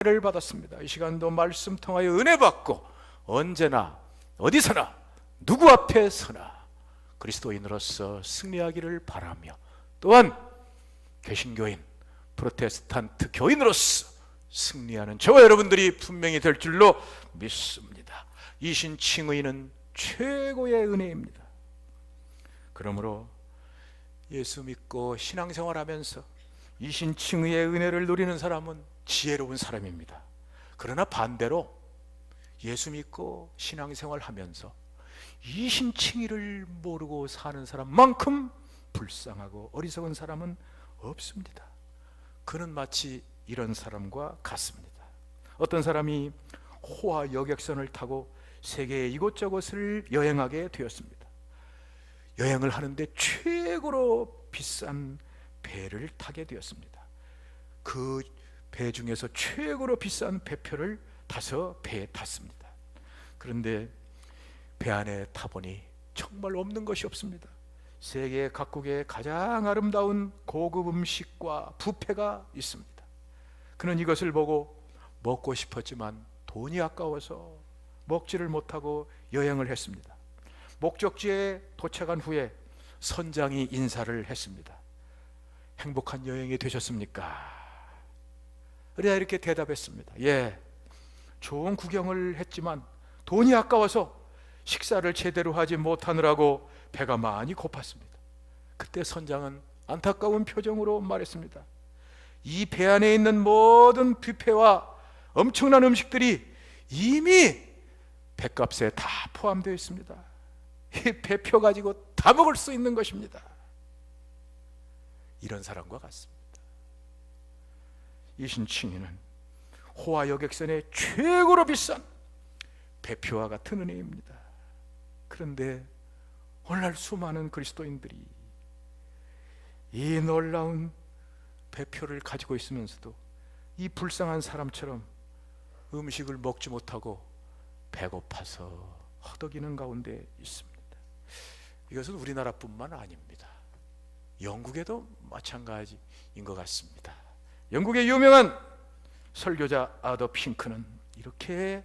은혜를 받았습니다. 이 시간도 말씀 통하여 은혜 받고 언제나 어디서나 누구 앞에서나 그리스도인으로서 승리하기를 바라며, 또한 개신교인, 프로테스탄트 교인으로서 승리하는 저와 여러분들이 분명히 될 줄로 믿습니다. 이 신칭의는 최고의 은혜입니다. 그러므로 예수 믿고 신앙생활하면서 이 신칭의의 은혜를 누리는 사람은 지혜로운 사람입니다. 그러나 반대로 예수 믿고 신앙생활하면서 이 신칭의를 모르고 사는 사람만큼 불쌍하고 어리석은 사람은 없습니다. 그는 마치 이런 사람과 같습니다. 어떤 사람이 호화 여객선을 타고 세계의 이곳저곳을 여행하게 되었습니다. 여행을 하는데 최고로 비싼 배를 타게 되었습니다. 그 배 중에서 최고로 비싼 배표를 타서 배에 탔습니다. 그런데 배 안에 타보니 정말 없는 것이 없습니다. 세계 각국의 가장 아름다운 고급 음식과 뷔페가 있습니다. 그는 이것을 보고 먹고 싶었지만 돈이 아까워서 먹지를 못하고 여행을 했습니다. 목적지에 도착한 후에 선장이 인사를 했습니다. 행복한 여행이 되셨습니까? 그래야 이렇게 대답했습니다. 예, 좋은 구경을 했지만 돈이 아까워서 식사를 제대로 하지 못하느라고 배가 많이 고팠습니다. 그때 선장은 안타까운 표정으로 말했습니다. 이 배 안에 있는 모든 뷔페와 엄청난 음식들이 이미 배값에 다 포함되어 있습니다. 이 배표 가지고 다 먹을 수 있는 것입니다. 이런 사람과 같습니다. 이 신칭의는 호화 여객선의 최고로 비싼 배표와 같은 은혜입니다. 그런데 오늘날 수많은 그리스도인들이 이 놀라운 배표를 가지고 있으면서도 이 불쌍한 사람처럼 음식을 먹지 못하고 배고파서 허덕이는 가운데 있습니다. 이것은 우리나라뿐만 아닙니다. 영국에도 마찬가지인 것 같습니다. 영국의 유명한 설교자 아더 핑크는 이렇게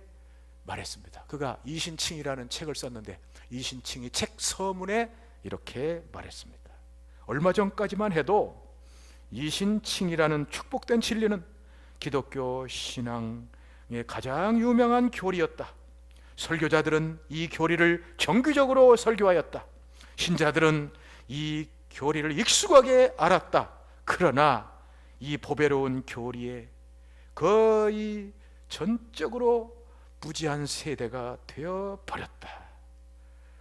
말했습니다. 그가 이신칭이라는 책을 썼는데 이신칭이 책 서문에 이렇게 말했습니다. 얼마 전까지만 해도 이신칭이라는 축복된 진리는 기독교 신앙의 가장 유명한 교리였다. 설교자들은 이 교리를 정기적으로 설교하였다. 신자들은 이 교리를 익숙하게 알았다. 그러나 이 보배로운 교리에 거의 전적으로 무지한 세대가 되어버렸다.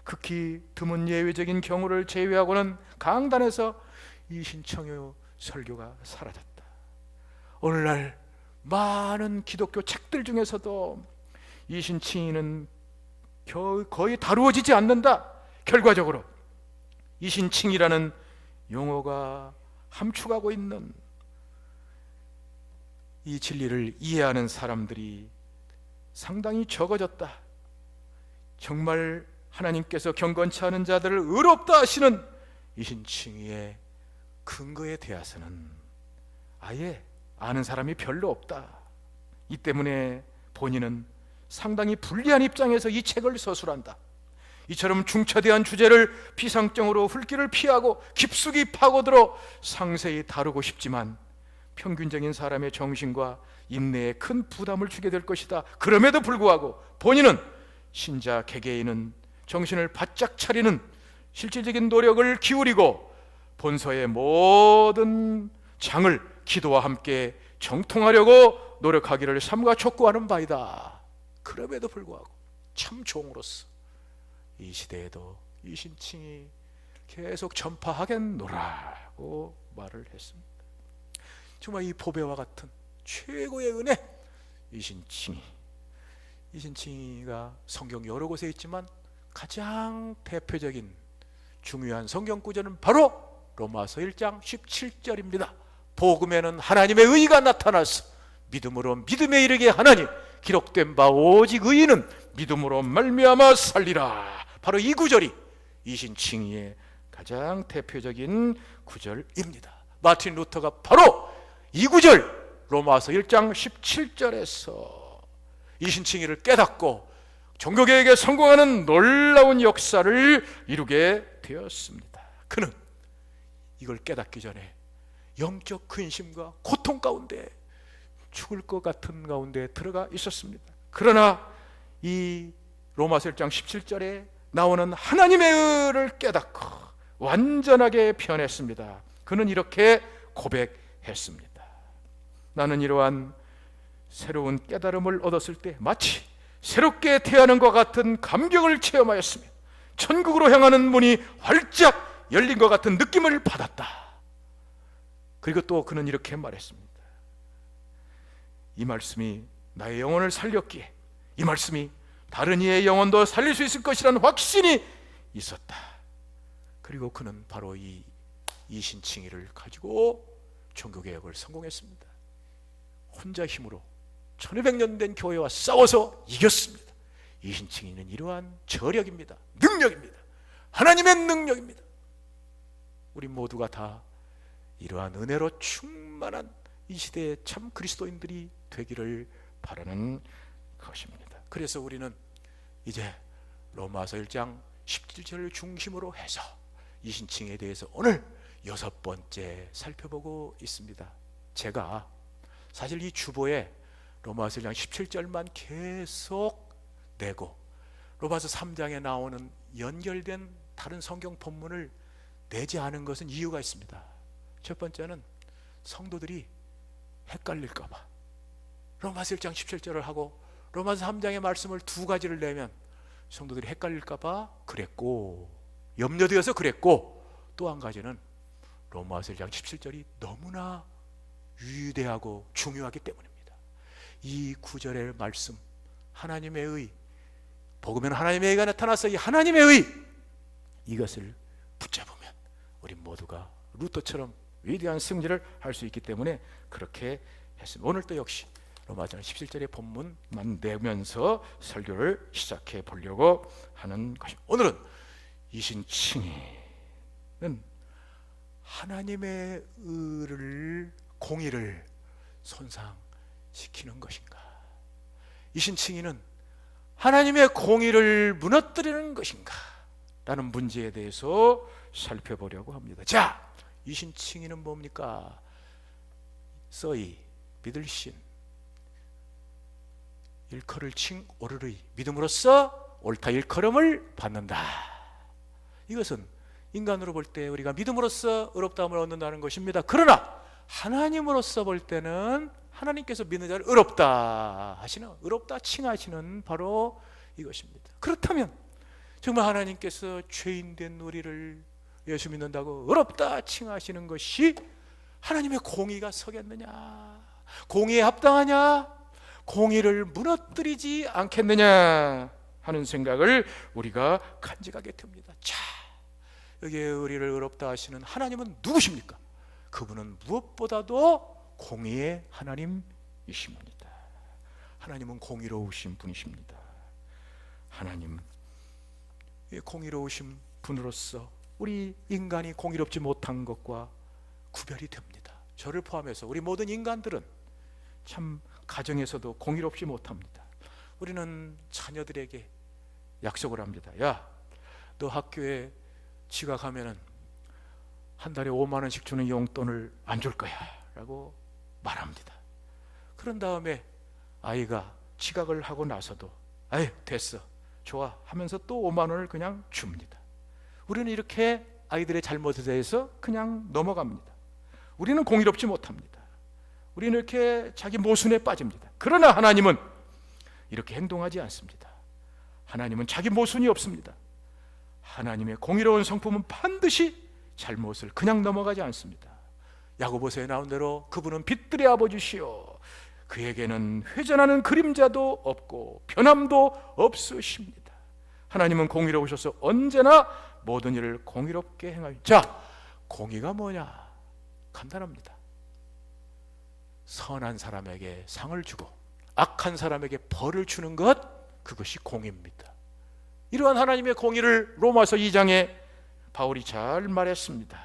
극히 드문 예외적인 경우를 제외하고는 강단에서 이신칭의 설교가 사라졌다. 오늘날 많은 기독교 책들 중에서도 이신칭의는 거의 다루어지지 않는다. 결과적으로 이신칭이라는 용어가 함축하고 있는 이 진리를 이해하는 사람들이 상당히 적어졌다. 정말 하나님께서 경건치 않은 자들을 의롭다 하시는 이신칭의의 근거에 대해서는 아예 아는 사람이 별로 없다. 이 때문에 본인은 상당히 불리한 입장에서 이 책을 서술한다. 이처럼 중차대한 주제를 피상적으로 훑기를 피하고 깊숙이 파고들어 상세히 다루고 싶지만 평균적인 사람의 정신과 인내에 큰 부담을 주게 될 것이다. 그럼에도 불구하고 본인은 신자 개개인은 정신을 바짝 차리는 실질적인 노력을 기울이고 본서의 모든 장을 기도와 함께 정통하려고 노력하기를 삼가 촉구하는 바이다. 그럼에도 불구하고 참 종으로서 이 시대에도 이신칭이 계속 전파하겠노라고 말을 했습니다. 정말 이 보배와 같은 최고의 은혜, 이신칭이가 성경 여러 곳에 있지만 가장 대표적인 중요한 성경 구절은 바로 로마서 1장 17절입니다. 복음에는 하나님의 의가 나타나서 믿음으로 믿음에 이르게 하나니 기록된 바 오직 의인은 믿음으로 말미암아 살리라. 바로 이 구절이 이신칭의의 가장 대표적인 구절입니다. 마틴 루터가 바로 이 구절 로마서 1장 17절에서 이신칭의를 깨닫고 종교개혁에 성공하는 놀라운 역사를 이루게 되었습니다. 그는 이걸 깨닫기 전에 영적 근심과 고통 가운데 죽을 것 같은 가운데 들어가 있었습니다. 그러나 이 로마서 1장 17절에 나오는 하나님의 의를 깨닫고 완전하게 변했습니다. 그는 이렇게 고백했습니다. 나는 이러한 새로운 깨달음을 얻었을 때 마치 새롭게 태어난 것 같은 감격을 체험하였으며 천국으로 향하는 문이 활짝 열린 것 같은 느낌을 받았다. 그리고 또 그는 이렇게 말했습니다. 이 말씀이 나의 영혼을 살렸기에 이 말씀이 다른 이의 영혼도 살릴 수 있을 것이라는 확신이 있었다. 그리고 그는 바로 이 이신칭의를 가지고 종교개혁을 성공했습니다. 혼자 힘으로 1200년 된 교회와 싸워서 이겼습니다. 이신칭의는 이러한 저력입니다. 능력입니다. 하나님의 능력입니다. 우리 모두가 다 이러한 은혜로 충만한 이 시대의 참 그리스도인들이 되기를 바라는 것입니다. 그래서 우리는 이제 로마서 1장 17절을 중심으로 해서 이신칭에 대해서 오늘 6번째 살펴보고 있습니다. 제가 사실 이 주보에 로마서 1장 17절만 계속 내고 로마서 3장에 나오는 연결된 다른 성경 본문을 내지 않은 것은 이유가 있습니다. 첫 번째는 성도들이 헷갈릴까 봐. 로마서 1장 17절을 하고 로마서 3장의 말씀을 두 가지를 내면 성도들이 헷갈릴까 봐 그랬고, 염려되어서 그랬고, 또 한 가지는 로마서 1장 17절이 너무나 위대하고 중요하기 때문입니다. 이 구절의 말씀, 하나님의 의, 복음에는 하나님의 의가 나타나서 이 하나님의 의, 이것을 붙잡으면 우리 모두가 루터처럼 위대한 승리를 할 수 있기 때문에 그렇게 했습니다. 오늘도 역시 로마서 17절의 본문만 내면서 설교를 시작해 보려고 하는 것입니다. 오늘은 이신칭의는 하나님의 의를, 공의를 손상시키는 것인가, 이신칭의는 하나님의 공의를 무너뜨리는 것인가 라는 문제에 대해서 살펴보려고 합니다. 자, 이신칭의는 뭡니까? 써이, 믿을신, 일컬을 칭 오르르이, 믿음으로써 옳다 일컬음을 받는다. 이것은 인간으로 볼 때 우리가 믿음으로써 의롭다함을 얻는다는 것입니다. 그러나 하나님으로서 볼 때는 하나님께서 믿는 자를 의롭다 하시는, 의롭다 칭하시는 바로 이것입니다. 그렇다면 정말 하나님께서 죄인된 우리를 예수 믿는다고 의롭다 칭하시는 것이 하나님의 공의가 서겠느냐, 공의에 합당하냐, 공의를 무너뜨리지 않겠느냐 하는 생각을 우리가 간직하게 됩니다. 자, 여기에 우리를 의롭다 하시는 하나님은 누구십니까? 그분은 무엇보다도 공의의 하나님이십니다. 하나님은 공의로우신 분이십니다. 하나님 공의로우신 분으로서 우리 인간이 공의롭지 못한 것과 구별이 됩니다. 저를 포함해서 우리 모든 인간들은 참 가정에서도 공의롭지 못합니다. 우리는 자녀들에게 약속을 합니다. 야, 너 학교에 지각하면은 한 달에 5만 원씩 주는 용돈을 안 줄 거야 라고 말합니다. 그런 다음에 아이가 지각을 하고 나서도 아유 됐어 좋아 하면서 또 5만 원을 그냥 줍니다. 우리는 이렇게 아이들의 잘못에 대해서 그냥 넘어갑니다. 우리는 공의롭지 못합니다. 우리는 이렇게 자기 모순에 빠집니다. 그러나 하나님은 이렇게 행동하지 않습니다. 하나님은 자기 모순이 없습니다. 하나님의 공의로운 성품은 반드시 잘못을 그냥 넘어가지 않습니다. 야고보서에 나온 대로 그분은 빛들의 아버지시요 그에게는 회전하는 그림자도 없고 변함도 없으십니다. 하나님은 공의로우셔서 언제나 모든 일을 공의롭게 행하십니다. 자, 공의가 뭐냐? 간단합니다. 선한 사람에게 상을 주고 악한 사람에게 벌을 주는 것, 그것이 공의입니다. 이러한 하나님의 공의를 로마서 2장에 바울이 잘 말했습니다.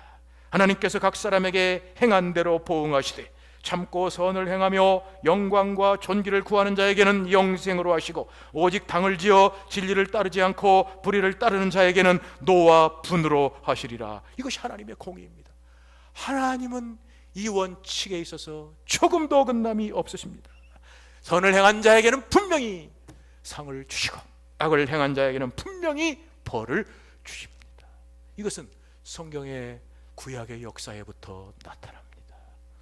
하나님께서 각 사람에게 행한 대로 보응하시되 참고 선을 행하며 영광과 존귀를 구하는 자에게는 영생으로 하시고, 오직 당을 지어 진리를 따르지 않고 불의를 따르는 자에게는 노와 분으로 하시리라. 이것이 하나님의 공의입니다. 하나님은 이 원칙에 있어서 조금도 어긋남이 없으십니다. 선을 행한 자에게는 분명히 상을 주시고, 악을 행한 자에게는 분명히 벌을 주십니다. 이것은 성경의 구약의 역사에부터 나타납니다.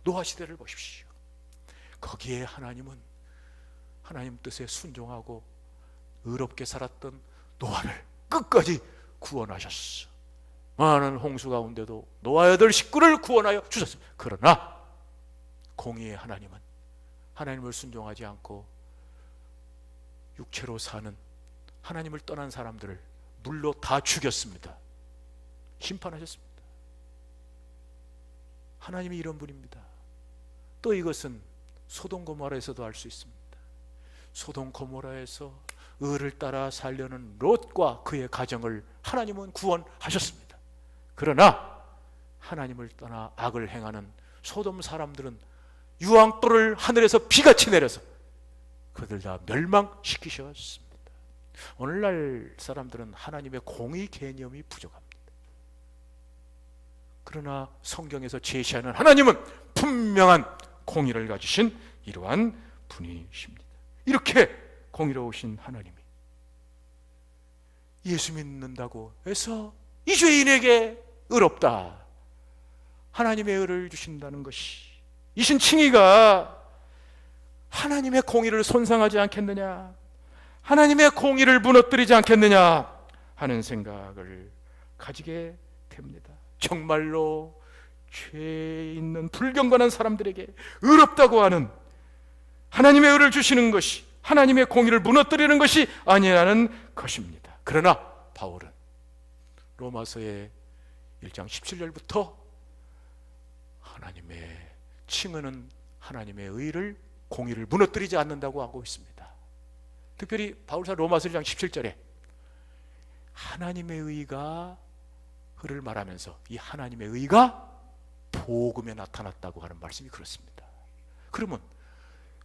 노아 시대를 보십시오. 거기에 하나님은 하나님 뜻에 순종하고 의롭게 살았던 노아를 끝까지 구원하셨어. 많은 홍수 가운데도 노아 8 식구를 구원하여 주셨습니다. 그러나 공의의 하나님은 하나님을 순종하지 않고 육체로 사는 하나님을 떠난 사람들을 물로 다 죽였습니다. 심판하셨습니다. 하나님이 이런 분입니다. 또 이것은 소돔 고모라에서도 알 수 있습니다. 소돔 고모라에서 의를 따라 살려는 롯과 그의 가정을 하나님은 구원하셨습니다. 그러나 하나님을 떠나 악을 행하는 소돔 사람들은 유황불을 하늘에서 비같이 내려서 그들 다 멸망시키셨습니다. 오늘날 사람들은 하나님의 공의 개념이 부족합니다. 그러나 성경에서 제시하는 하나님은 분명한 공의를 가지신 이러한 분이십니다. 이렇게 공의로우신 하나님이 예수 믿는다고 해서 이 죄인에게 의롭다, 하나님의 의를 주신다는 것이, 이신 칭의가 하나님의 공의를 손상하지 않겠느냐, 하나님의 공의를 무너뜨리지 않겠느냐 하는 생각을 가지게 됩니다. 정말로 죄 있는 불경건한 사람들에게 의롭다고 하는 하나님의 의를 주시는 것이 하나님의 공의를 무너뜨리는 것이 아니라는 것입니다. 그러나 바울은 로마서의 1장 17절부터 하나님의 칭의는 하나님의 의를, 공의를 무너뜨리지 않는다고 하고 있습니다. 특별히 바울사 로마서 1장 17절에 하나님의 의가 그를 말하면서 이 하나님의 의가 복음에 나타났다고 하는 말씀이 그렇습니다. 그러면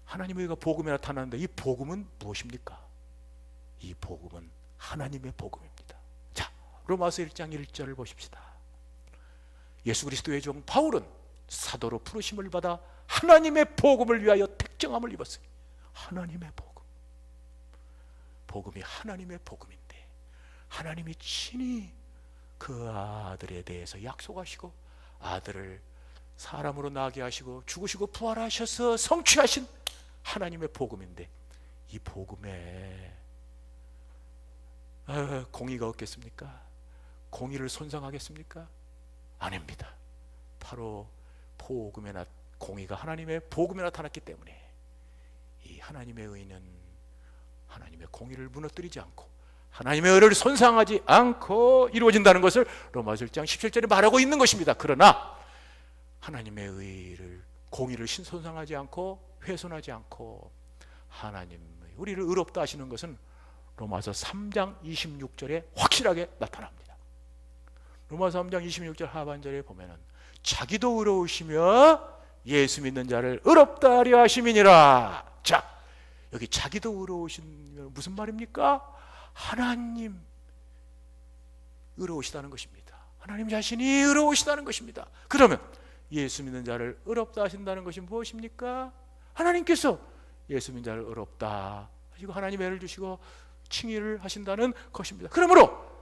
하나님의 의가 복음에 나타났는데 이 복음은 무엇입니까? 이 복음은 하나님의 복음입니다. 자, 로마서 1장 1절을 보십시다. 예수 그리스도의 종 바울은 사도로 부르심을 받아 하나님의 복음을 위하여 택정함을 입었으니, 하나님의 복음, 복음이 하나님의 복음인데 하나님이 친히 그 아들에 대해서 약속하시고 아들을 사람으로 나게 하시고 죽으시고 부활하셔서 성취하신 하나님의 복음인데, 이 복음에 공의가 없겠습니까? 공의를 손상하겠습니까? 아닙니다. 바로 공의가 하나님의 복음에 나타났기 때문에 이 하나님의 의는 하나님의 공의를 무너뜨리지 않고 하나님의 의를 손상하지 않고 이루어진다는 것을 로마서 1장 17절에 말하고 있는 것입니다. 그러나 하나님의 의를, 공의를 손상하지 않고 훼손하지 않고 하나님의 우리를 의롭다 하시는 것은 로마서 3장 26절에 확실하게 나타납니다. 로마서 3장 26절 하반절에 보면은 자기도 의로우시며 예수 믿는 자를 의롭다 하려 하심이니라. 자, 여기 자기도 의로우신 무슨 말입니까? 하나님 의로우시다는 것입니다. 하나님 자신이 의로우시다는 것입니다. 그러면 예수 믿는 자를 의롭다 하신다는 것이 무엇입니까? 하나님께서 예수 믿는 자를 의롭다 하시고 하나님의 애를 주시고 칭의를 하신다는 것입니다. 그러므로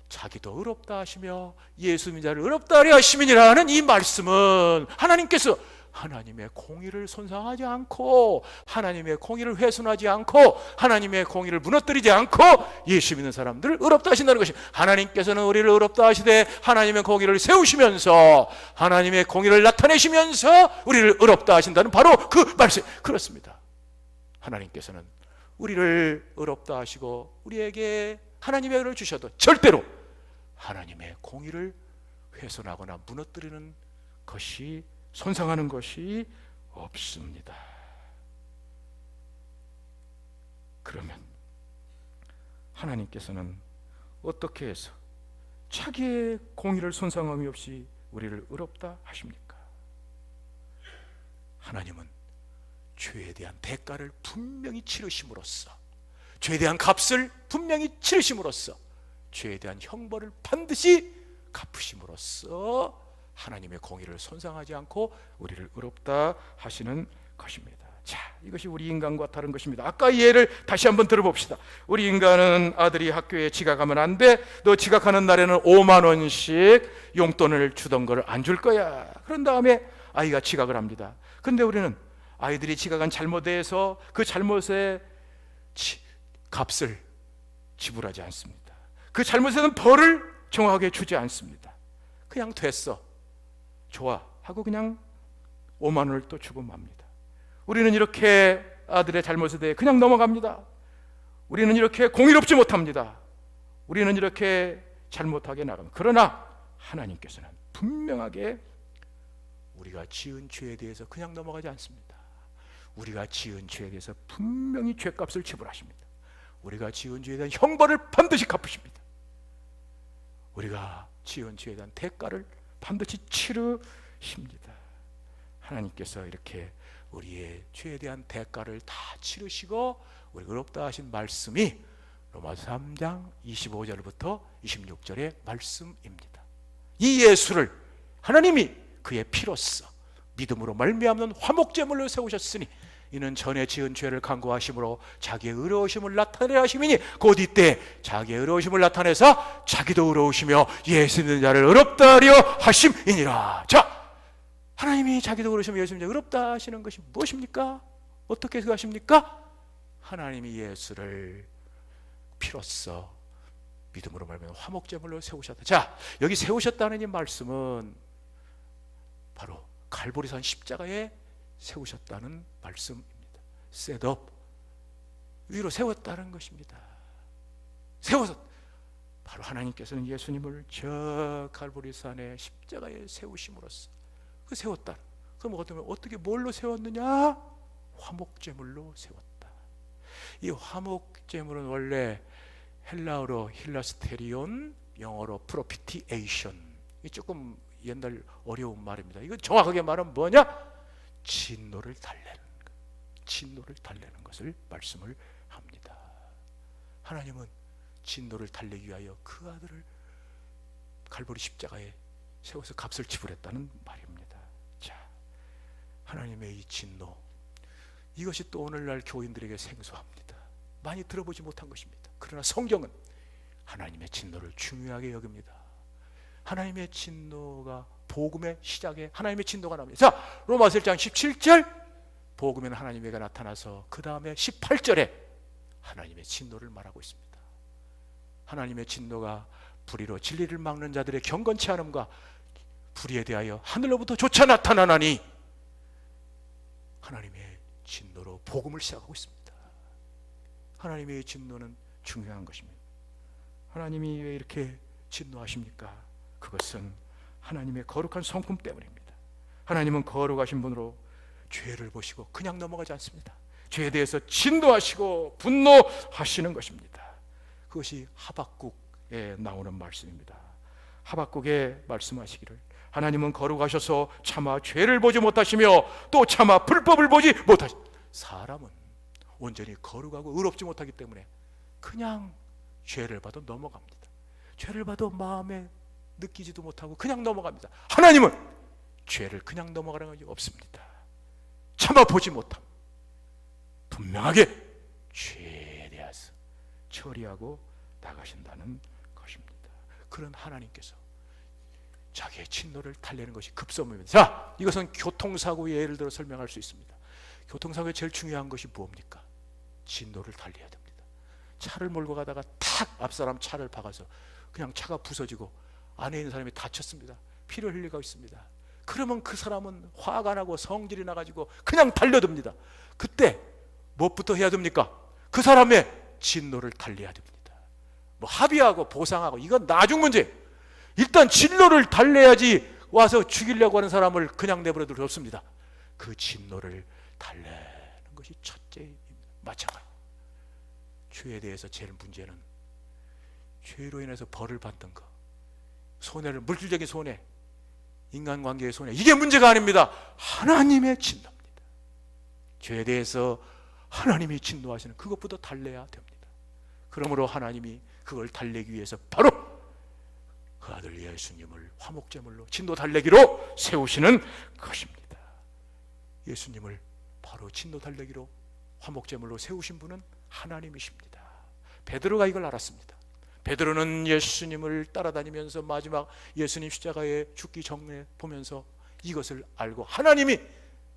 자기도 의롭다 하시며 예수 믿는 자를 의롭다 하려 하심이니라는 이 말씀은 하나님께서 하나님의 공의를 손상하지 않고 하나님의 공의를 훼손하지 않고 하나님의 공의를 무너뜨리지 않고 예수 믿는 사람들을 의롭다 하신다는 것입니다. 하나님께서는 우리를 의롭다 하시되 하나님의 공의를 세우시면서 하나님의 공의를 나타내시면서 우리를 의롭다 하신다는 바로 그 말씀. 그렇습니다. 하나님께서는 우리를 의롭다 하시고 우리에게 하나님의 의를 주셔도 절대로 하나님의 공의를 훼손하거나 무너뜨리는 것이, 손상하는 것이 없습니다. 그러면 하나님께서는 어떻게 해서 자기의 공의를 손상함이 없이 우리를 의롭다 하십니까? 하나님은 죄에 대한 대가를 분명히 치르심으로써, 죄에 대한 값을 분명히 치르심으로써, 죄에 대한 형벌을 반드시 갚으심으로써 하나님의 공의를 손상하지 않고 우리를 의롭다 하시는 것입니다. 자, 이것이 우리 인간과 다른 것입니다. 아까 이 예를 다시 한번 들어봅시다. 우리 인간은 아들이 학교에 지각하면 안 돼. 너 지각하는 날에는 5만 원씩 용돈을 주던 걸 안 줄 거야. 그런 다음에 아이가 지각을 합니다. 근데 우리는 아이들이 지각한 잘못에 대해서 그 잘못의 값을 지불하지 않습니다. 그 잘못에 대한 벌을 정확하게 주지 않습니다. 그냥 됐어, 좋아 하고 그냥 5만 원을 또 주고 맙니다. 우리는 이렇게 아들의 잘못에 대해 그냥 넘어갑니다. 우리는 이렇게 공의롭지 못합니다. 우리는 이렇게 잘못하게 나갑니다. 그러나 하나님께서는 분명하게 우리가 지은 죄에 대해서 그냥 넘어가지 않습니다. 우리가 지은 죄에 대해서 분명히 죄값을 지불하십니다. 우리가 지은 죄에 대한 형벌을 반드시 갚으십니다. 우리가 지은 죄에 대한 대가를 반드시 치르십니다. 하나님께서 이렇게 우리의 죄에 대한 대가를 다 치르시고 우리가 의롭다 하신 말씀이 로마서 3장 25절부터 26절의 말씀입니다. 이 예수를 하나님이 그의 피로써 믿음으로 말미암는 화목제물로 세우셨으니 이는 전에 지은 죄를 간구하심으로 자기의 의로우심을 나타내려 하심이니 곧 이때 자기의 의로우심을 나타내서 자기도 의로우시며 예수 믿는 자를 의롭다 하려 하심이니라. 자, 하나님이 자기도 의로우시며 예수 믿는 자를 의롭다 하시는 것이 무엇입니까? 어떻게 하십니까? 하나님이 예수를 피로써 믿음으로 말하면 화목제물로 세우셨다. 자, 여기 세우셨다는 이 말씀은 바로 갈보리산 십자가에 세우셨다는 말씀입니다. 셋업, 위로 세웠다는 것입니다. 세워서 바로 하나님께서는 예수님을 저 갈보리산의 십자가에 세우심으로써 그 세웠다. 그럼 어떻게 뭘로 세웠느냐? 화목제물로 세웠다. 이 화목제물은 원래 헬라어로 힐라스테리온, 영어로 프로피티에이션, 이 조금 옛날 어려운 말입니다. 이거 정확하게 말하면 뭐냐? 진노를 달래는 것, 진노를 달래는 것을 말씀을 합니다. 하나님은 진노를 달래기 위하여 그 아들을 갈보리 십자가에 세워서 값을 지불했다는 말입니다. 자, 하나님의 이 진노, 이것이 또 오늘날 교인들에게 생소합니다. 많이 들어보지 못한 것입니다. 그러나 성경은 하나님의 진노를 중요하게 여깁니다. 하나님의 진노가 복음의 시작에 하나님의 진노가 나옵니다. 자, 로마서 1장 17절 복음에는 하나님에게 나타나서 그 다음에 18절에 하나님의 진노를 말하고 있습니다. 하나님의 진노가 불의로 진리를 막는 자들의 경건치 않음과 불의에 대하여 하늘로부터 조차 나타나나니 하나님의 진노로 복음을 시작하고 있습니다. 하나님의 진노는 중요한 것입니다. 하나님이 왜 이렇게 진노하십니까? 그것은 하나님의 거룩한 성품 때문입니다. 하나님은 거룩하신 분으로 죄를 보시고 그냥 넘어가지 않습니다. 죄에 대해서 진노하시고 분노하시는 것입니다. 그것이 하박국에 나오는 말씀입니다. 하박국에 말씀하시기를 하나님은 거룩하셔서 차마 죄를 보지 못하시며 또 차마 불법을 보지 못하시. 사람은 온전히 거룩하고 의롭지 못하기 때문에 그냥 죄를 봐도 넘어갑니다. 죄를 봐도 마음에 느끼지도 못하고 그냥 넘어갑니다. 하나님은 죄를 그냥 넘어가는 것이 없습니다. 차마 보지 못함, 분명하게 죄에 대해서 처리하고 나가신다는 것입니다. 그런 하나님께서 자기의 진노를 달래는 것이 급선무입니다. 자, 이것은 교통사고의 예를 들어 설명할 수 있습니다. 교통사고의 제일 중요한 것이 뭡니까? 진노를 달래야 됩니다. 차를 몰고 가다가 탁 앞사람 차를 박아서 그냥 차가 부서지고 안에 있는 사람이 다쳤습니다. 피를 흘리고 있습니다. 그러면 그 사람은 화가 나고 성질이 나가지고 그냥 달려듭니다. 그때 무엇부터 해야 됩니까? 그 사람의 진노를 달래야 됩니다. 뭐 합의하고 보상하고 이건 나중 문제. 일단 진노를 달래야지 와서 죽이려고 하는 사람을 그냥 내버려둘 수 없습니다. 그 진노를 달래는 것이 첫째입니다. 마찬가지. 죄에 대해서 제일 문제는 죄로 인해서 벌을 받는 것, 손해를, 물질적인 손해, 인간관계의 손해, 이게 문제가 아닙니다. 하나님의 진노입니다. 죄에 대해서 하나님이 진노하시는 그것부터 달래야 됩니다. 그러므로 하나님이 그걸 달래기 위해서 바로 그 아들 예수님을 화목제물로 진노 달래기로 세우시는 것입니다. 예수님을 바로 진노 달래기로 화목제물로 세우신 분은 하나님이십니다. 베드로가 이걸 알았습니다. 베드로는 예수님을 따라다니면서 마지막 예수님 십자가에 죽기 전에 보면서 이것을 알고 하나님이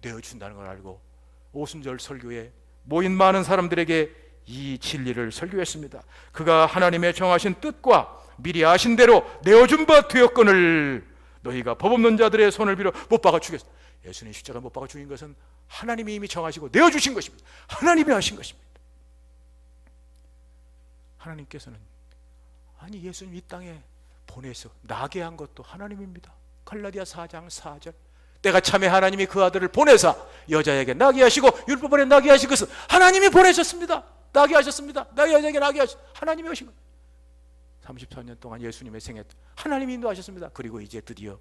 내어준다는 걸 알고 오순절 설교에 모인 많은 사람들에게 이 진리를 설교했습니다. 그가 하나님의 정하신 뜻과 미리 아신 대로 내어준 바 되었거늘 너희가 법 없는 자들의 손을 빌어 못 박아 죽였다. 예수님 십자가 못 박아 죽인 것은 하나님이 이미 정하시고 내어주신 것입니다. 하나님이 하신 것입니다. 하나님께서는 아니 예수님 이 땅에 보내서 나게 한 것도 하나님입니다. 갈라디아 4장 4절 때가 참에 하나님이 그 아들을 보내사 여자에게 나게 하시고 율법 안에 나게 하신 것은 하나님이 보내셨습니다. 나게 하셨습니다. 나의 여자에게 나게 하신 하나님이 하신 것. 34년 동안 예수님의 생애 하나님이 인도하셨습니다. 그리고 이제 드디어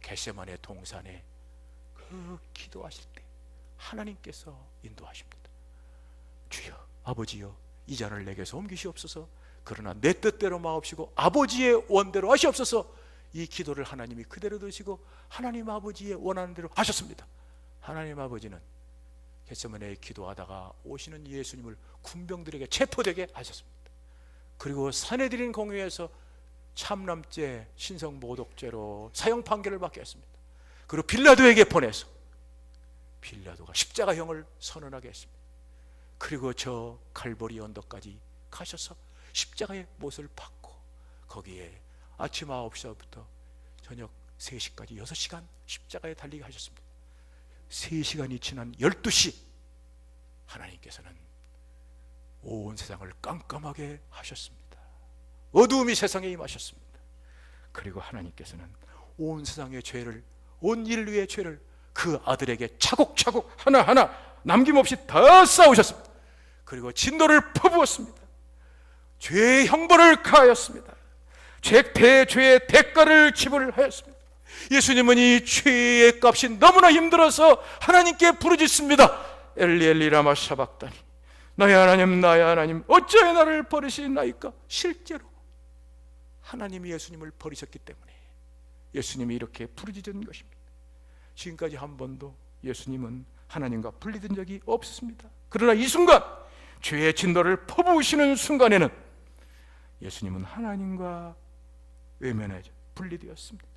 겟세마네 동산에 그 기도하실 때 하나님께서 인도하십니다. 주여 아버지여 이 잔을 내게서 옮기시옵소서. 그러나 내 뜻대로 마옵시고 아버지의 원대로 하시옵소서. 이 기도를 하나님이 그대로 들으시고 하나님 아버지의 원하는 대로 하셨습니다. 하나님 아버지는 겟세마네에 기도하다가 오시는 예수님을 군병들에게 체포되게 하셨습니다. 그리고 산헤드린 공회에서 참남죄, 신성모독죄로 사형 판결을 받게 했습니다. 그리고 빌라도에게 보내서 빌라도가 십자가형을 선언하게 했습니다. 그리고 저 갈보리 언덕까지 가셔서 십자가의 못을 받고 거기에 아침 9시부터 저녁 3시까지 6시간 십자가에 달리게 하셨습니다. 3시간이 지난 12시 하나님께서는 온 세상을 깜깜하게 하셨습니다. 어두움이 세상에 임하셨습니다. 그리고 하나님께서는 온 세상의 죄를, 온 인류의 죄를 그 아들에게 차곡차곡 하나하나 남김없이 다 쌓으셨습니다. 그리고 진노를 퍼부었습니다. 죄의 형벌을 가하였습니다. 죄의 대가를 지불하였습니다. 예수님은 이 죄의 값이 너무나 힘들어서 하나님께 부르짖습니다. 엘리 엘리 라마 샤박다니 나의 하나님 나의 하나님 어찌하여 나를 버리시나이까. 실제로 하나님이 예수님을 버리셨기 때문에 예수님이 이렇게 부르짖은 것입니다. 지금까지 한 번도 예수님은 하나님과 분리된 적이 없었습니다. 그러나 이 순간 죄의 진노를 퍼부으시는 순간에는 예수님은 하나님과 외면해 분리되었습니다.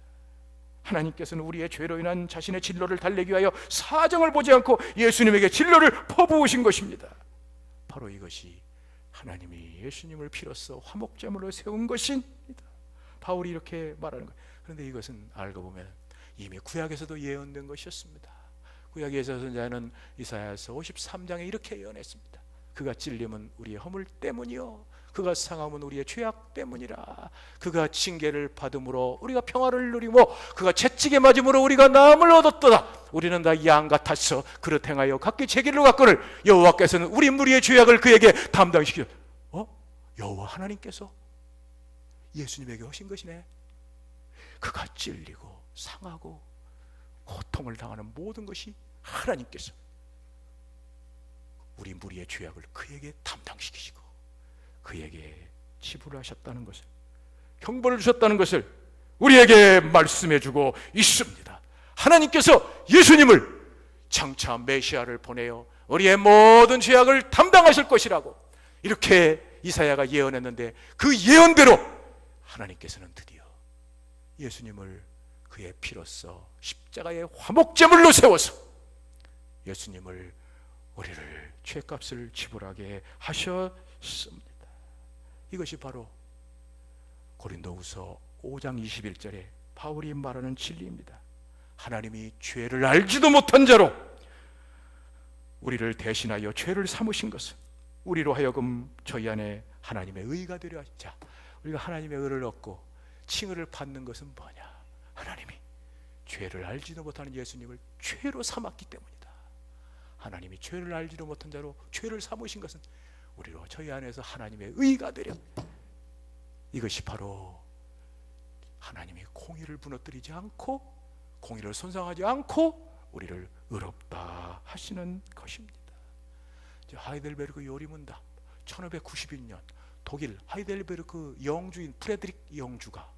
하나님께서는 우리의 죄로 인한 자신의 진노를 달래기 위하여 사정을 보지 않고 예수님에게 진노를 퍼부으신 것입니다. 바로 이것이 하나님이 예수님을 피로써 화목제물로 세운 것입니다. 바울이 이렇게 말하는 거예요. 그런데 이것은 알고 보면 이미 구약에서도 예언된 것이었습니다. 구약에서 선자는 이사야서 53장에 이렇게 예언했습니다. 그가 찔림은 우리의 허물 때문이요 그가 상함은 우리의 죄악 때문이라. 그가 징계를 받음으로 우리가 평화를 누리고 그가 채찍에 맞음으로 우리가 나음을 얻었도다. 우리는 다 양 같아서 그릇 행하여 각기 제 길로 갔거늘 여호와께서는 우리 무리의 죄악을 그에게 담당시키셨다. 여호와 하나님께서 예수님에게 하신 것이네. 그가 찔리고 상하고 고통을 당하는 모든 것이 하나님께서 우리 무리의 죄악을 그에게 담당시키시고 그에게 지불하셨다는 것을, 형벌을 주셨다는 것을 우리에게 말씀해 주고 있습니다. 하나님께서 예수님을 장차 메시아를 보내어 우리의 모든 죄악을 담당하실 것이라고 이렇게 이사야가 예언했는데 그 예언대로 하나님께서는 드디어 예수님을 그의 피로써 십자가의 화목제물로 세워서 예수님을 우리를 죄값을 지불하게 하셨습니다. 이것이 바로 고린도후서 5장 21절에 바울이 말하는 진리입니다. 하나님이 죄를 알지도 못한 자로 우리를 대신하여 죄를 삼으신 것은 우리로 하여금 저희 안에 하나님의 의가 되려 하시자. 자, 우리가 하나님의 의를 얻고 칭의를 받는 것은 뭐냐? 하나님이 죄를 알지도 못하는 예수님을 죄로 삼았기 때문이다. 하나님이 죄를 알지도 못한 자로 죄를 삼으신 것은 우리로 저희 안에서 하나님의 의가 되려. 이것이 바로 하나님이 공의를 무너뜨리지 않고 공의를 손상하지 않고 우리를 의롭다 하시는 것입니다. 하이델베르크 요리문답 1591년 독일 하이델베르크 영주인 프레드릭 영주가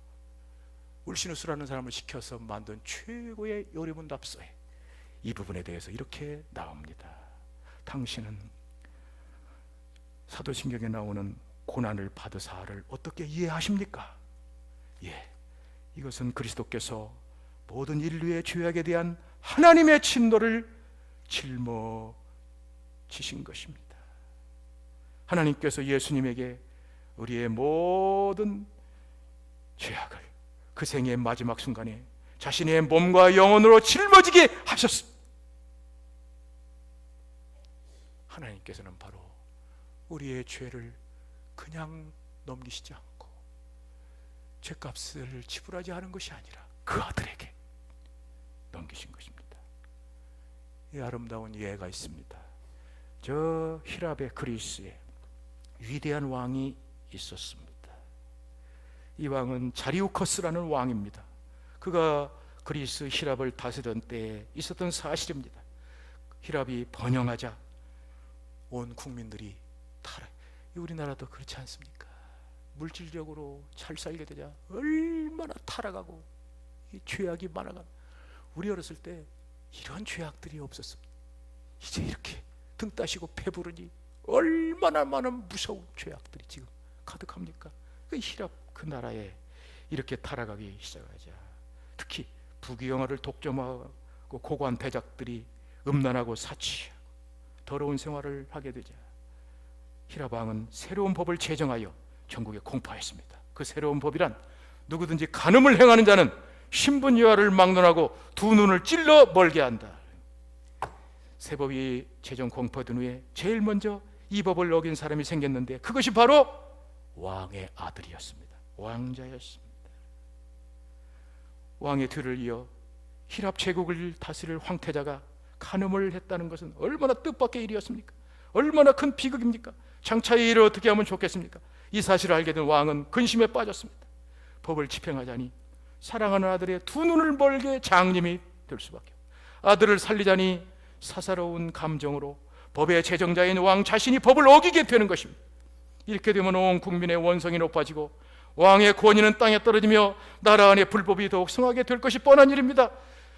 울시누스라는 사람을 시켜서 만든 최고의 요리문답서에 이 부분에 대해서 이렇게 나옵니다. 당신은 사도신경에 나오는 고난을 받으사를 어떻게 이해하십니까? 예, 이것은 그리스도께서 모든 인류의 죄악에 대한 하나님의 진노를 짊어지신 것입니다. 하나님께서 예수님에게 우리의 모든 죄악을 그 생의 마지막 순간에 자신의 몸과 영혼으로 짊어지게 하셨습니다. 하나님께서는 바로 우리의 죄를 그냥 넘기시지 않고 죄값을 지불하지 않은 것이 아니라 그 아들에게 넘기신 것입니다. 이 아름다운 예가 있습니다. 저 히랍의 그리스에 위대한 왕이 있었습니다. 이 왕은 자리우커스라는 왕입니다. 그가 그리스 히랍을 다스리던 때에 있었던 사실입니다. 히랍이 번영하자 온 국민들이 우리나라도 그렇지 않습니까? 물질적으로 잘 살게 되자 얼마나 타락하고 이 죄악이 많아가. 우리 어렸을 때 이런 죄악들이 없었습니다. 이제 이렇게 등 따시고 배부르니 얼마나 많은 무서운 죄악들이 지금 가득합니까? 그 히랍 그 나라에 이렇게 타락하기 시작하자 특히 부귀영화를 독점하고 고관 대작들이 음란하고 사치하고 더러운 생활을 하게 되자 히랍 왕은 새로운 법을 제정하여 전국에 공포했습니다. 그 새로운 법이란 누구든지 간음을 행하는 자는 신분여하를 막론하고 두 눈을 찔러 멀게 한다. 새 법이 제정 공포된 후에 제일 먼저 이 법을 어긴 사람이 생겼는데 그것이 바로 왕의 아들이었습니다. 왕자였습니다. 왕의 뒤를 이어 히랍 제국을 다스릴 황태자가 간음을 했다는 것은 얼마나 뜻밖의 일이었습니까? 얼마나 큰 비극입니까? 장차 이 일을 어떻게 하면 좋겠습니까? 이 사실을 알게 된 왕은 근심에 빠졌습니다. 법을 집행하자니 사랑하는 아들의 두 눈을 멀게 장님이 될 수밖에 없고 아들을 살리자니 사사로운 감정으로 법의 제정자인 왕 자신이 법을 어기게 되는 것입니다. 이렇게 되면 온 국민의 원성이 높아지고 왕의 권위는 땅에 떨어지며 나라 안에 불법이 더욱 성하게 될 것이 뻔한 일입니다.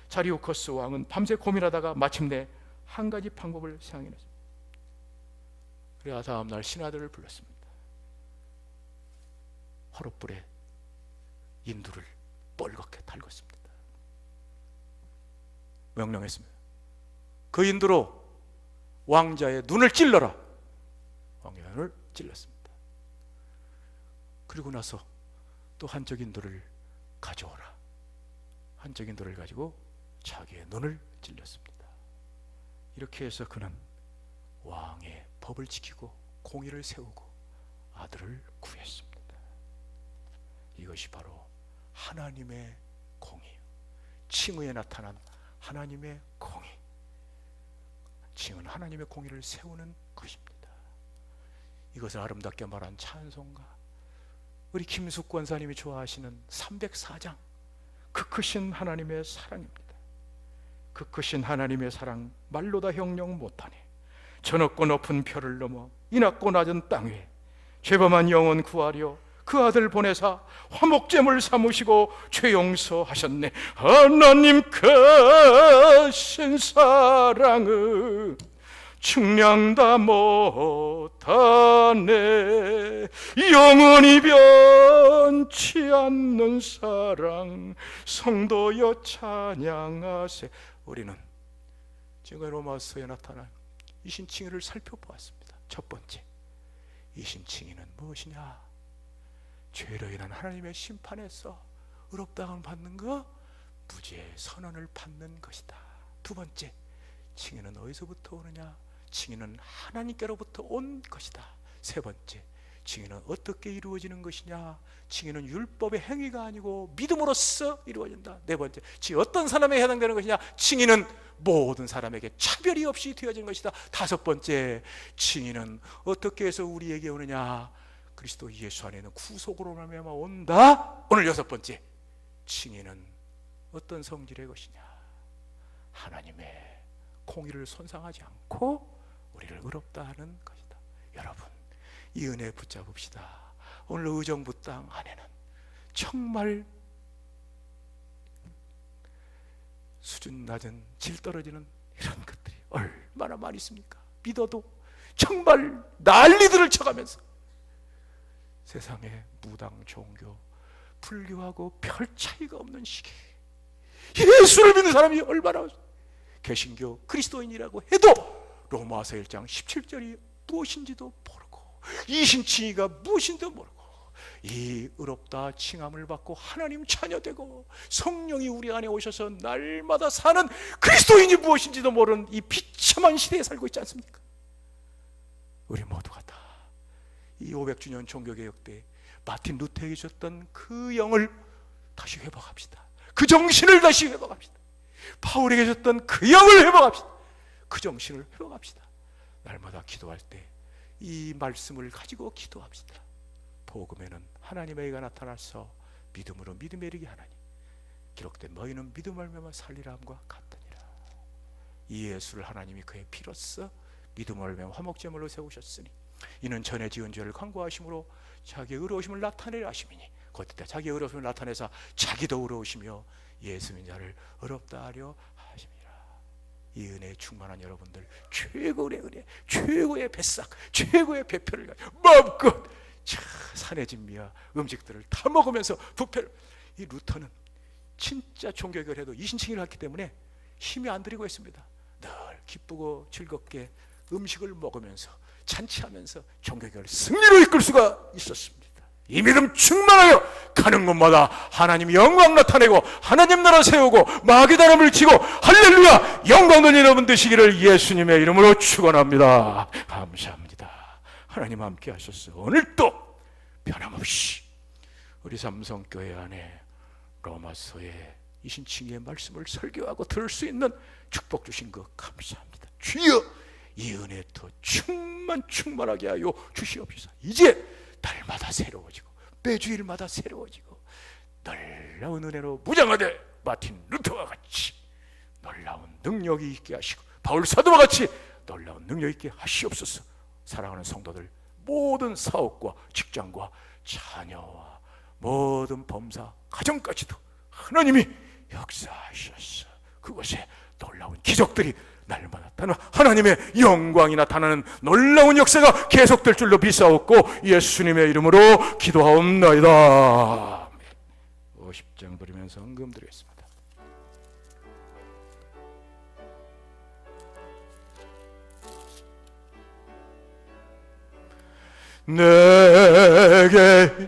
자리우커스 왕은 밤새 고민하다가 마침내 한 가지 방법을 생각해냈습니다. 그래야 다음 날 신하들을 불렀습니다. 화롯불에 인두를 뻘겋게 달궜습니다. 명령했습니다. 그 인두로 왕자의 눈을 찔러라. 왕자의 눈을 찔렀습니다. 그리고 나서 또 한쪽 인두를 가져오라. 한쪽 인두를 가지고 자기의 눈을 찔렀습니다. 이렇게 해서 그는 왕의 법을 지키고 공의를 세우고 아들을 구했습니다. 이것이 바로 하나님의 공의, 칭의에 나타난 하나님의 공의. 칭은 하나님의 공의를 세우는 것입니다. 이것을 아름답게 말한 찬송가, 우리 김숙 권사님이 좋아하시는 304장, 그 크신 하나님의 사랑입니다. 그 크신 하나님의 사랑 말로 다 형용 못하네. 저 높고 높은 별을 넘어 이 낮고 낮은 땅에 죄범한 영혼 구하려 그 아들 보내사 화목제물 삼으시고 죄 용서하셨네. 하나님 크신 사랑은 측량 다 못하네. 영원히 변치 않는 사랑 성도여 찬양하세. 우리는 지금 로마서에 나타난 이 신칭의를 살펴보았습니다. 첫 번째, 이 신칭의는 무엇이냐? 죄로 인한 하나님의 심판에서 의롭다함을 받는 것, 무죄의 선언을 받는 것이다. 두 번째, 칭의는 어디서부터 오느냐? 칭의는 하나님께로부터 온 것이다. 세 번째, 칭의는 어떻게 이루어지는 것이냐? 칭의는 율법의 행위가 아니고 믿음으로써 이루어진다. 네 번째, 칭의 어떤 사람에게 해당되는 것이냐? 칭의는 모든 사람에게 차별이 없이 되어지는 것이다. 다섯 번째, 칭의는 어떻게 해서 우리에게 오느냐? 그리스도 예수 안에는 구속으로 말미암아 온다. 오늘 여섯 번째, 칭의는 어떤 성질의 것이냐? 하나님의 공의를 손상하지 않고 우리를 의롭다 하는 것이다. 여러분, 이 은혜 붙잡읍시다. 오늘 의정부 땅 안에는 정말 수준 낮은 질 떨어지는 이런 것들이 얼마나 많이 있습니까? 믿어도 정말 난리들을 쳐가면서 세상에 무당, 종교, 불교하고 별 차이가 없는 시기에 예수를 믿는 사람이 얼마나, 개신교 그리스도인이라고 해도 로마서 1장 17절이 무엇인지도 모르고 이신칭의가 무엇인지도 모르고 이 의롭다 칭함을 받고 하나님 자녀되고 성령이 우리 안에 오셔서 날마다 사는 그리스도인이 무엇인지도 모르는 이 비참한 시대에 살고 있지 않습니까? 우리 모두가 다 이 500주년 종교개혁 때 마틴 루터에게 줬던 그 영을 다시 회복합시다. 그 정신을 다시 회복합시다. 바울에게 줬던 그 영을 회복합시다. 그 정신을 회복합시다. 날마다 기도할 때 이 말씀을 가지고 기도합시다. 복음에는 하나님의 의가 나타나서 믿음으로 믿음에 이르게 하나니 기록된 너희는 믿음을 말미암아 살리라 함과 같으니라. 이 예수를 하나님이 그의 피로써 믿음을 말미암아 화목제물로 세우셨으니 이는 전에 지은 죄를 간구하심으로 자기의 의로우심을 나타내려 하심이니 그때 자기의 의로우심을 나타내사 자기도 의로우시며 예수 믿는 자를 의롭다 하려 하심이라. 이 은혜에 충만한 여러분들, 최고의 은혜, 최고의 뱃삭, 최고의 배표를 가지고 마음껏 산의 진미와 음식들을 다 먹으면서 부패를. 이 루터는 진짜 종교개혁을 해도 이신칭의를 했기 때문에 힘이 안 들이고 있습니다. 늘 기쁘고 즐겁게 음식을 먹으면서 잔치하면서 종교개혁을 승리로 이끌 수가 있었습니다. 이 믿음 충만하여 가는 곳마다 하나님 영광 나타내고 하나님 나라 세우고 마귀 나라 물치고 할렐루야 영광 돌리는 여러분 되시기를 예수님의 이름으로 축원합니다. 감사합니다. 하나님 함께 하셨어. 오늘도 변함없이 우리 삼성교회 안에 로마서의 이신칭의의 말씀을 설교하고 들을 수 있는 축복 주신 것 감사합니다. 주여 이 은혜 더 충만하게 하여 주시옵소서. 이제 날마다 새로워지고 매주일마다 새로워지고 놀라운 은혜로 무장하되 마틴 루터와 같이 놀라운 능력이 있게 하시고 바울 사도와 같이 놀라운 능력 있게 하시옵소서. 사랑하는 성도들, 모든 사업과 직장과 자녀와 모든 범사 가정까지도 하나님이 역사하셔서 그곳에 놀라운 기적들이 날마다 나타나 하나님의 영광이 나타나는 놀라운 역사가 계속될 줄로 믿사옵고 예수님의 이름으로 기도하옵나이다. 50장 드리면서 헌금 드리겠습니다. 내게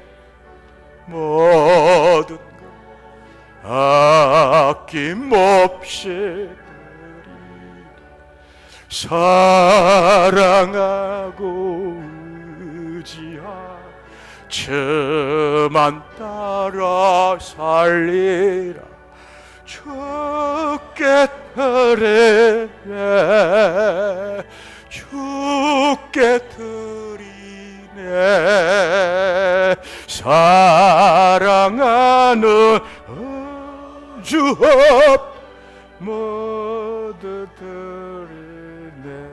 모든 것 아낌없이 사랑하고 의지하 저만 따라 살리라. 주께 드리네 주께 드리네 사랑하는 주 모두 드리네.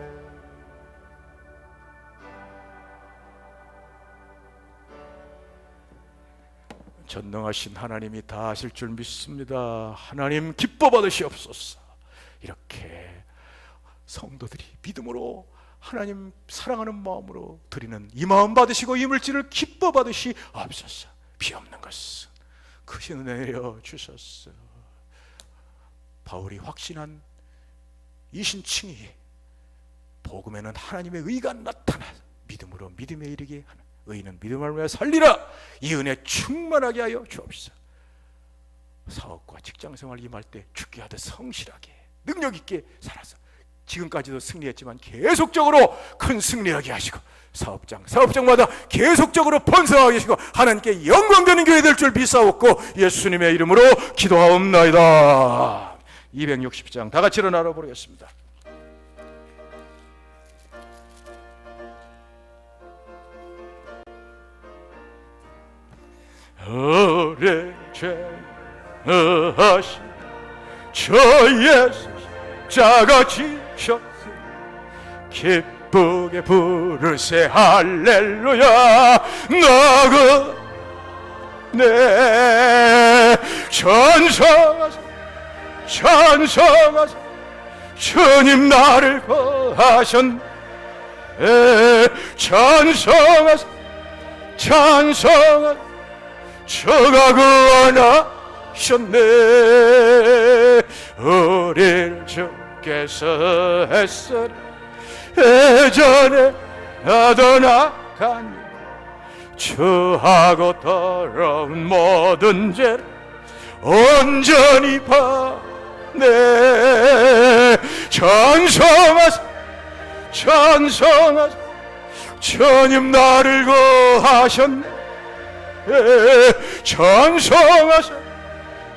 전능하신 하나님이 다 하실 줄 믿습니다. 하나님 기뻐 받으시옵소서. 이렇게 성도들이 믿음으로 하나님 사랑하는 마음으로 드리는 이 마음 받으시고 이 물질을 기뻐 받으시옵소서. 비없는 것은 크신 은혜 내려 주셨어. 바울이 확신한 이신칭의 복음에는 하나님의 의가 나타나 믿음으로 믿음에 이르게 하는 의인은 믿음을 위해 살리라. 이 은혜 충만하게 하여 주옵소서. 사업과 직장생활 임할 때 죽게 하듯 성실하게 능력 있게 살아서 지금까지도 승리했지만 계속적으로 큰 승리하게 하시고 사업장마다 계속적으로 번성하게 하시고 하나님께 영광되는 교회 될 줄 믿사옵고 예수님의 이름으로 기도하옵나이다. 260장 다 같이 일어나라 부르겠습니다. 오래 죄하신 저 예수 자가 지셨으니 기쁨 기쁘게 부르세 할렐루야. 나그 네 찬송하세 찬송하세 주님 나를 거하셨네. 찬송하세 찬송하세 주가 구원하셨네. 우리를 주께서 했으리 예전에 떠나간 주하고 더러운 모든 죄를 온전히 파네. 찬송하세 찬송하세 주님 나를 구하셨네. 찬송하세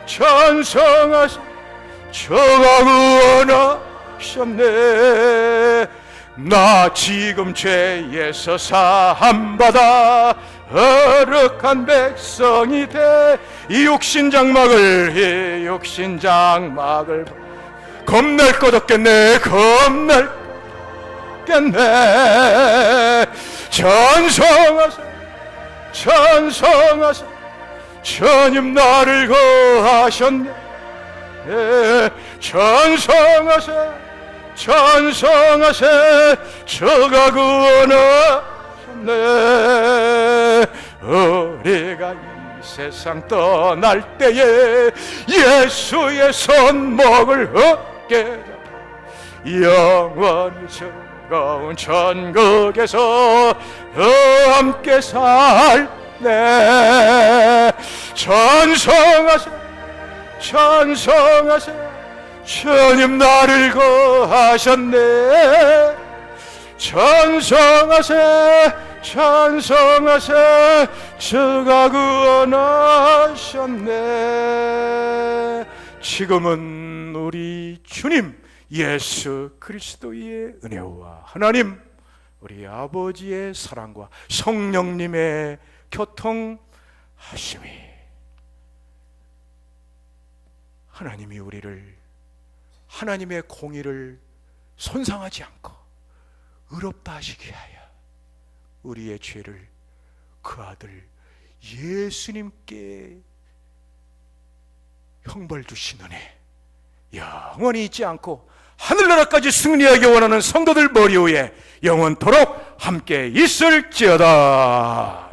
찬송하세 주가 구원하셨네. 나 지금 죄에서 사함받아 거룩한 백성이 돼 이 육신장막을 겁낼 것 없겠네. 겁낼 겠네. 찬송하세 찬송하세 주님 나를 구하셨네. 찬송하세 찬송하세 주가 구원하셨네. 우리가 이 세상 떠날 때에 예수의 손목을 어깨 잡아 영원히 즐거운 천국에서 함께 살네. 찬송하세 찬송하세 주님 나를 구하셨네. 찬송하세 찬송하세 주가 구원하셨네. 지금은 우리 주님 예수 그리스도의 은혜와 하나님 우리 아버지의 사랑과 성령님의 교통하심이 하나님이 우리를 하나님의 공의를 손상하지 않고 의롭다 하시게 하여 우리의 죄를 그 아들 예수님께 형벌 주신 은혜 영원히 잊지 않고 하늘나라까지 승리하기 원하는 성도들 머리 위에 영원토록 함께 있을지어다.